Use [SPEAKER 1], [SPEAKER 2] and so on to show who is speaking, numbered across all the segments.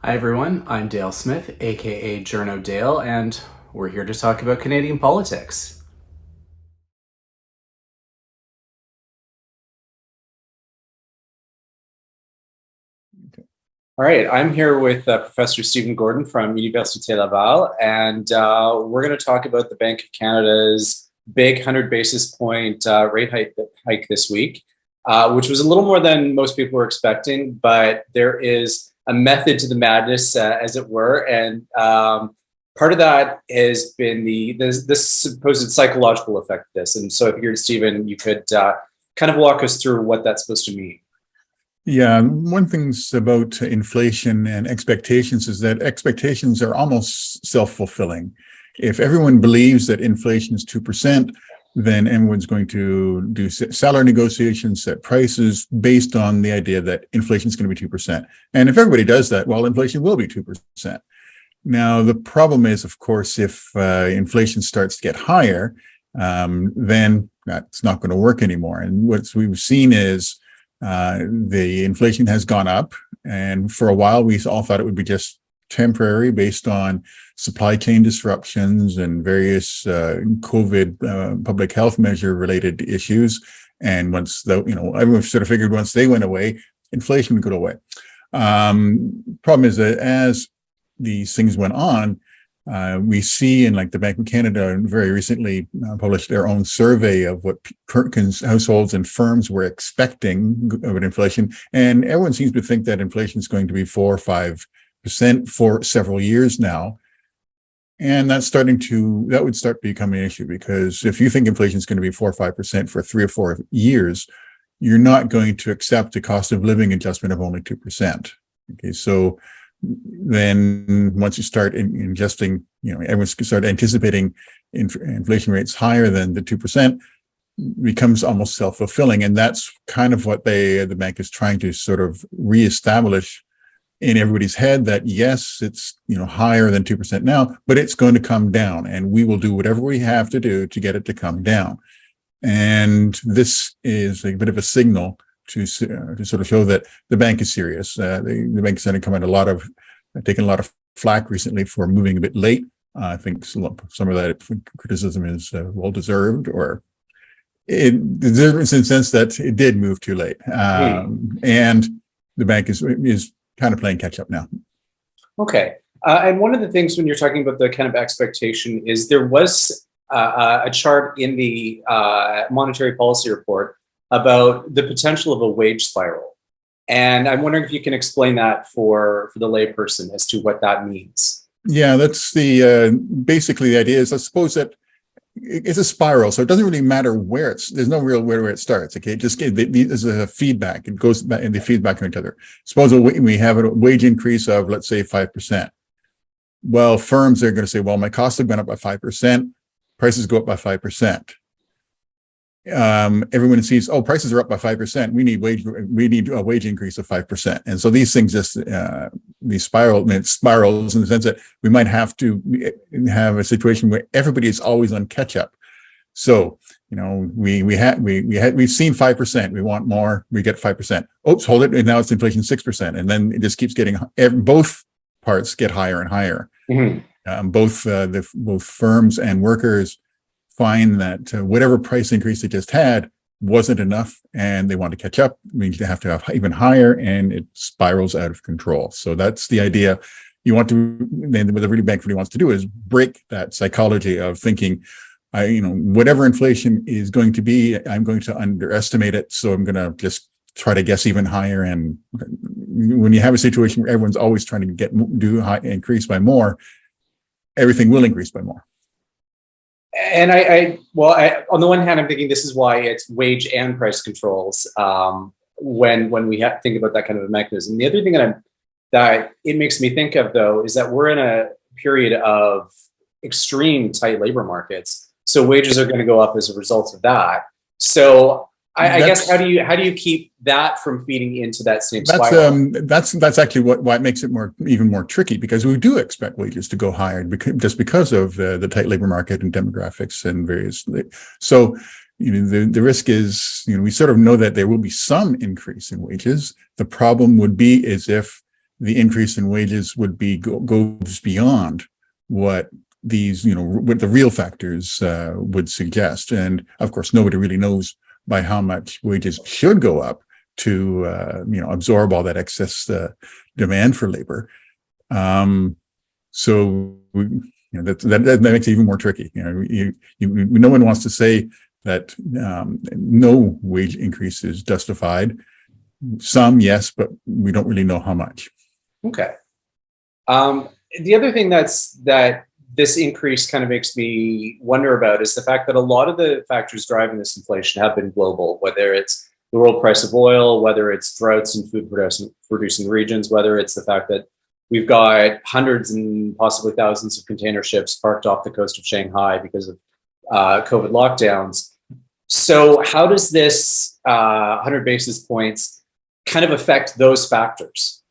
[SPEAKER 1] Hi everyone, I'm Dale Smith, aka Journo Dale, and we're here to talk about Canadian politics. All right, I'm here with Professor Stephen Gordon from Université Laval, and we're going to talk about the Bank of Canada's big 100 basis point rate hike this week, which was a little more than most people were expecting, but there is a method to the madness, as it were, and part of that has been this supposed psychological effect of this. And so if you're Stephen, you could kind of walk us through what that's supposed to mean.
[SPEAKER 2] Yeah, one thing's about inflation and expectations is that expectations are almost self-fulfilling. If everyone believes that inflation is 2%, then everyone's going to do salary negotiations, set prices based on the idea that inflation is going to be 2%. And if everybody does that, well, inflation will be 2%. Now, the problem is, of course, if inflation starts to get higher, then that's not going to work anymore. And what we've seen is the inflation has gone up, and for a while we all thought it would be just temporary based on supply chain disruptions and various COVID public health measure related issues. And once everyone sort of figured once they went away, inflation would go away. Problem is that as these things went on, we see in like the Bank of Canada very recently published their own survey of what households and firms were expecting of an inflation. And everyone seems to think that inflation is going to be 4 or 5% for several years now. And that would start becoming an issue, because if you think inflation is going to be 4 or 5% for 3 or 4 years, you're not going to accept a cost of living adjustment of only 2%. Okay, so then once you start ingesting, everyone's start anticipating inflation rates higher than the 2%, becomes almost self-fulfilling. And that's kind of what the bank is trying to sort of reestablish in everybody's head, that yes, it's higher than 2% now, but it's going to come down, and we will do whatever we have to do to get it to come down. And this is a bit of a signal to sort of show that the bank is serious. The bank has taken a lot of flack recently for moving a bit late. I think some of that criticism is well deserved, or it deserves in the sense that it did move too late, and the bank is kind of playing catch up now.
[SPEAKER 1] Okay, and one of the things when you're talking about the kind of expectation is there was a chart in the monetary policy report about the potential of a wage spiral. And I'm wondering if you can explain that for the layperson as to what that means.
[SPEAKER 2] Yeah, that's basically the idea is, I suppose, that it's a spiral. So it doesn't really matter there's no real where it starts. Okay, there's a feedback. It goes back and they feedback on each other. Suppose we have a wage increase of, let's say, 5%. Well, firms are going to say, well, my costs have gone up by 5%. Prices go up by 5%. Everyone sees, oh, prices are up by 5%. We need a wage increase of 5%. And so these things just these spirals in the sense that we might have to have a situation where everybody is always on catch up. So we've seen 5%. We want more. We get 5%. Oops, hold it. And now it's inflation 6%. And then it just keeps getting, both parts get higher and higher. Mm-hmm. Both firms and workers find that whatever price increase they just had wasn't enough, and they want to catch up. It means they have to have even higher, and it spirals out of control. So that's the idea. You want to, then what the really bank really wants to do is break that psychology of thinking, whatever inflation is going to be, I'm going to underestimate it. So I'm going to just try to guess even higher. And when you have a situation where everyone's always trying to increase by more, everything will increase by more.
[SPEAKER 1] And on the one hand, I'm thinking this is why it's wage and price controls when we think about that kind of a mechanism. The other thing that it makes me think of, though, is that we're in a period of extreme tight labor markets, so wages are going to go up as a result of that. So I guess how do you keep that from feeding into that same spiral?
[SPEAKER 2] That's actually why it makes it even more tricky, because we do expect wages to go higher just because of the tight labor market and demographics and various. So the risk is, we sort of know that there will be some increase in wages. The problem would be is if the increase in wages would be goes beyond what these, what the real factors would suggest. And of course, nobody really knows by how much wages should go up to, absorb all that excess demand for labor. So that makes it even more tricky. No one wants to say that no wage increase is justified. Some, yes, but we don't really know how much.
[SPEAKER 1] Okay. The other thing that this increase kind of makes me wonder about is the fact that a lot of the factors driving this inflation have been global, whether it's the world price of oil, whether it's droughts in food producing regions, whether it's the fact that we've got hundreds and possibly thousands of container ships parked off the coast of Shanghai because of COVID lockdowns. So how does this 100 basis points kind of affect those factors?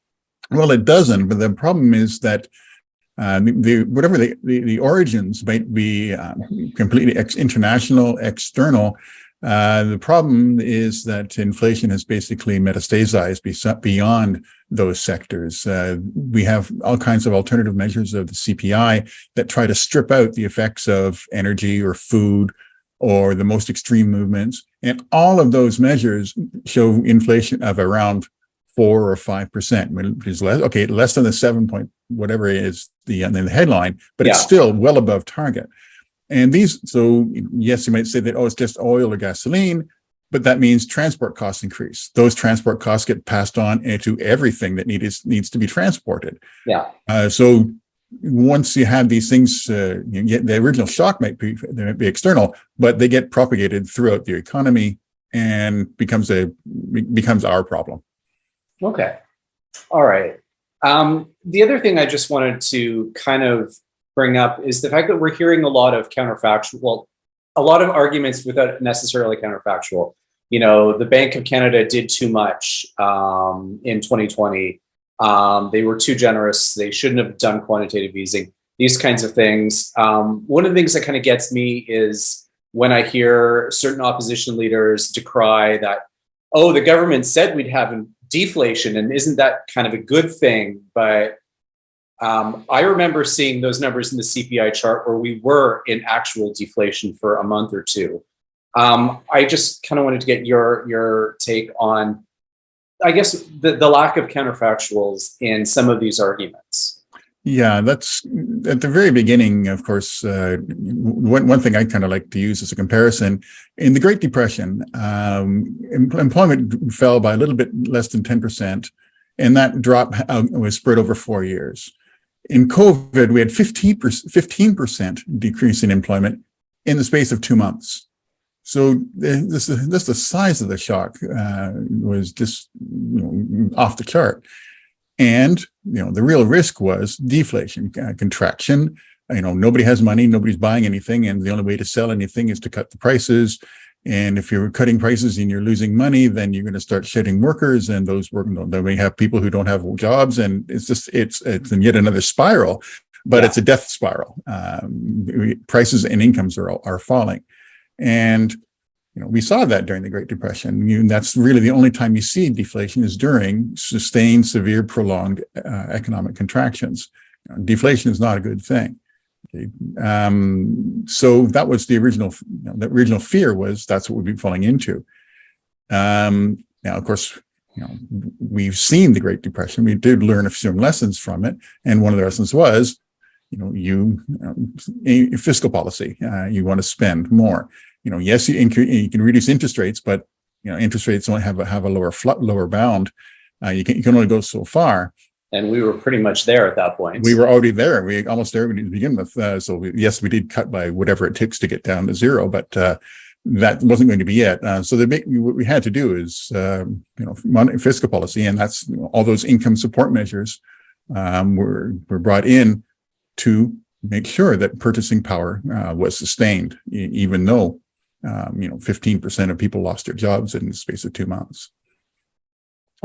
[SPEAKER 2] Well, it doesn't, but the problem is that whatever the origins might be completely international, external. The problem is that inflation has basically metastasized beyond those sectors. We have all kinds of alternative measures of the CPI that try to strip out the effects of energy or food or the most extreme movements. And all of those measures show inflation of around 4 or 5%, which is less than the 7 point whatever is the headline, but it's still well above target. And so yes, you might say that, it's just oil or gasoline, but that means transport costs increase. Those transport costs get passed on into everything that needs to be transported. Yeah. So once you have these things, the original shock might be external, but they get propagated throughout the economy and becomes our problem.
[SPEAKER 1] Okay. All right. The other thing I just wanted to kind of bring up is the fact that we're hearing a lot of a lot of arguments without necessarily counterfactual. The Bank of Canada did too much in 2020. They were too generous. They shouldn't have done quantitative easing, these kinds of things. One of the things that kind of gets me is when I hear certain opposition leaders decry that, the government said we'd have deflation, and isn't that kind of a good thing? But I remember seeing those numbers in the CPI chart where we were in actual deflation for a month or two. I just kind of wanted to get your take on, I guess, the lack of counterfactuals in some of these arguments.
[SPEAKER 2] Yeah, that's at the very beginning, of course. One thing I kind of like to use as a comparison, in the Great Depression, employment fell by a little bit less than 10%, and that drop was spread over 4 years. In COVID, we had 15% decrease in employment in the space of 2 months. So the size of the shock was just off the chart. And the real risk was deflation, contraction. Nobody has money, nobody's buying anything, and the only way to sell anything is to cut the prices. And if you're cutting prices and you're losing money, then you're going to start shedding workers, and then we have people who don't have jobs, and it's yet another spiral, but it's a death spiral. Prices and incomes are falling, and we saw that during the Great Depression. That's really the only time you see deflation is during sustained, severe, prolonged economic contractions. Deflation is not a good thing. Okay. So that was the original. The original fear was that's what we'd be falling into. Now, of course, we've seen the Great Depression. We did learn a few lessons from it, and one of the lessons was, fiscal policy. You want to spend more. Yes, you can reduce interest rates, but interest rates only have a lower bound. You can only go so far.
[SPEAKER 1] And we were pretty much there at that point.
[SPEAKER 2] We were already there. We almost there to begin with. Yes, we did cut by whatever it takes to get down to zero, but that wasn't going to be it. So what we had to do is, fiscal policy, and that's all those income support measures were brought in to make sure that purchasing power was sustained, even though 15% of people lost their jobs in the space of 2 months.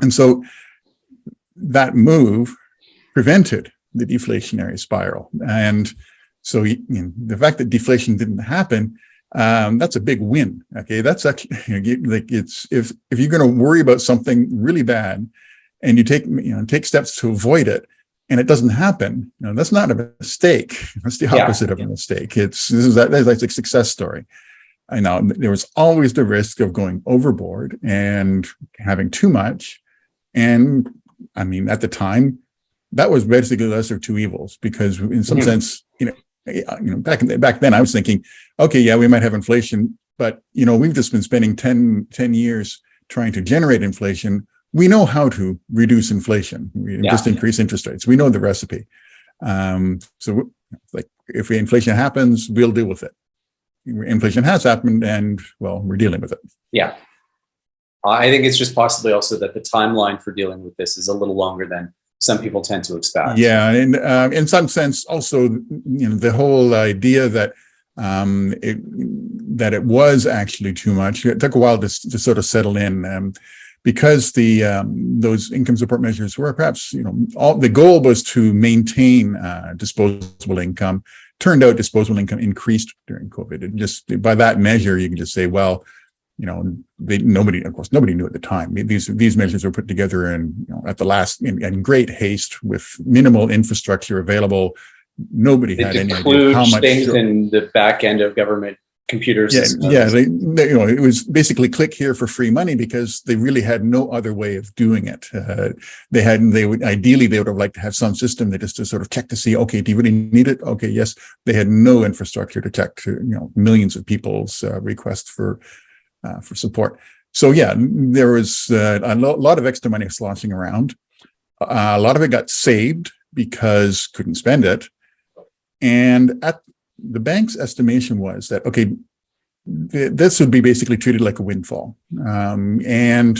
[SPEAKER 2] And so that move prevented the deflationary spiral. And so the fact that deflation didn't happen, that's a big win. Okay, that's actually if you're going to worry about something really bad and you take steps to avoid it, and it doesn't happen, that's not a mistake. That's the opposite of a mistake. That's a success story. I know there was always the risk of going overboard and having too much. And I mean, at the time, that was basically the lesser of two evils, because in some sense, back then I was thinking, okay, yeah, we might have inflation, but we've just been spending 10 years trying to generate inflation. We know how to reduce inflation. We just increase interest rates. We know the recipe. So like if inflation happens, we'll deal with it. Inflation has happened, and well, we're dealing with it.
[SPEAKER 1] Yeah. I think it's just possibly also that the timeline for dealing with this is a little longer than some people tend to expect.
[SPEAKER 2] Yeah, and in some sense, also, the whole idea that it was actually too much. It took a while to sort of settle in, because those income support measures were perhaps the goal was to maintain disposable income. Turned out disposable income increased during COVID, and just by that measure, you can just say, well, nobody knew at the time. These measures were put together at the last in great haste with minimal infrastructure available. Nobody had any idea how much
[SPEAKER 1] things in the back end of government computer systems.
[SPEAKER 2] Yeah, it was basically click here for free money, because they really had no other way of doing it. They would have liked to have some system that just to sort of check to see, okay, do you really need it? Okay, yes. They had no infrastructure to check to millions of people's requests for support. So yeah, there was a lot of extra money sloshing around. A lot of it got saved because couldn't spend it, and the bank's estimation was that, okay, this would be basically treated like a windfall. And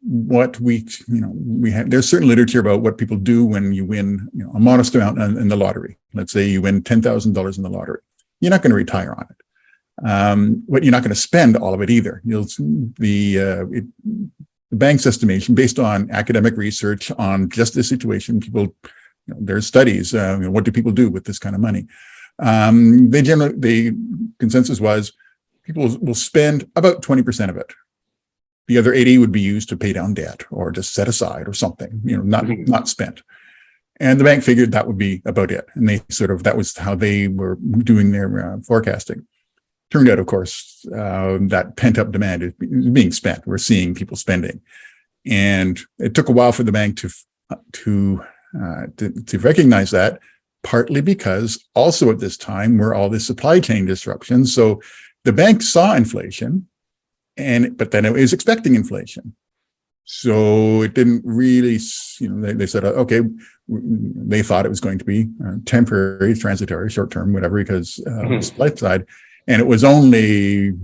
[SPEAKER 2] what we had, there's certain literature about what people do when you win, a modest amount in the lottery. Let's say you win $10,000 in the lottery. You're not going to retire on it. But you're not going to spend all of it either. The bank's estimation, based on academic research on just this situation, people, there's studies, what do people do with this kind of money? The consensus was people will spend about 20% of it. The other 80 would be used to pay down debt or just set aside or something, not spent. And the bank figured that would be about it. And that was how they were doing their forecasting. Turned out, of course, that pent up demand is being spent. We're seeing people spending. And it took a while for the bank to recognize that, partly because also at this time were all the supply chain disruptions. So the bank saw inflation, but then it was expecting inflation. So it didn't really, they said, okay, they thought it was going to be temporary, transitory, short term, whatever, because the supply side. And it was only,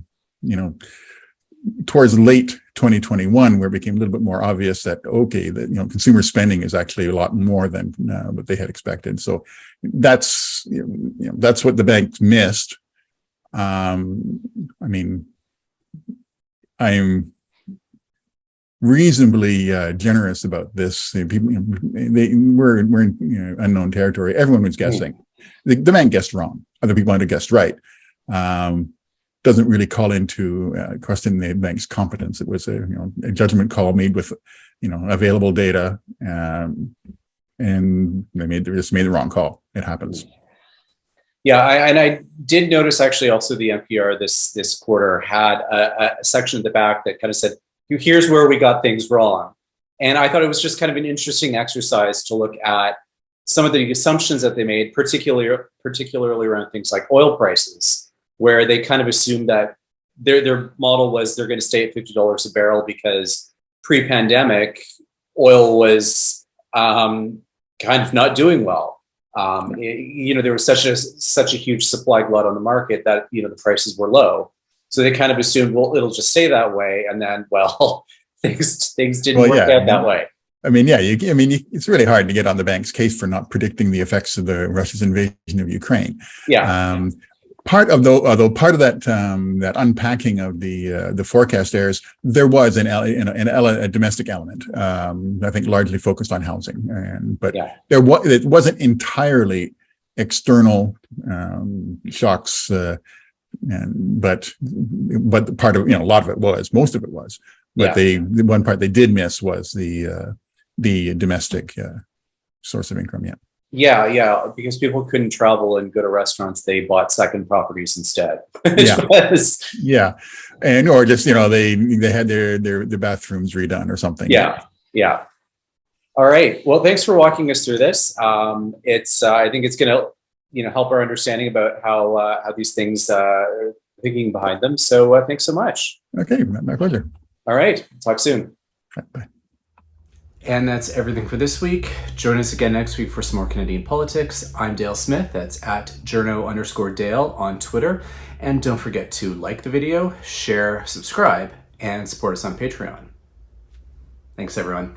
[SPEAKER 2] towards late 2021 where it became a little bit more obvious that, okay, that consumer spending is actually a lot more than what they had expected. So that's what the bank missed. I'm reasonably generous about this. People, we're in unknown territory. Everyone was guessing. The bank guessed wrong. Other people might have guessed right. Doesn't really call into question the bank's competence. It was a judgment call made with available data, and they just made the wrong call. It happens.
[SPEAKER 1] Yeah, I did notice actually also the NPR this quarter had a section at the back that kind of said, here's where we got things wrong. And I thought it was just kind of an interesting exercise to look at some of the assumptions that they made, particularly around things like oil prices, where they kind of assumed that their model was they're going to stay at $50 a barrel because pre-pandemic oil was kind of not doing well. There was such a huge supply glut on the market that the prices were low, so they kind of assumed, well, it'll just stay that way, and then things didn't work out that way.
[SPEAKER 2] It's really hard to get on the bank's case for not predicting the effects of Russia's invasion of Ukraine.
[SPEAKER 1] Yeah.
[SPEAKER 2] Part of that unpacking of the forecast errors, there was a domestic element. I think largely focused on housing, it wasn't entirely external shocks, but part of a lot of it was, most of it was. But the one part they did miss was the the domestic source of income.
[SPEAKER 1] Yeah, because people couldn't travel and go to restaurants, they bought second properties instead.
[SPEAKER 2] Yeah, and or just they had their bathrooms redone or something.
[SPEAKER 1] Yeah. All right. Well, thanks for walking us through this. It's I think it's going to help our understanding about how these things thinking behind them. So thanks so much.
[SPEAKER 2] Okay, my pleasure.
[SPEAKER 1] All right. Talk soon.
[SPEAKER 2] Bye.
[SPEAKER 1] And that's everything for this week. Join us again next week for some more Canadian politics. I'm Dale Smith. That's at journo_Dale on Twitter. And don't forget to like the video, share, subscribe, and support us on Patreon. Thanks, everyone.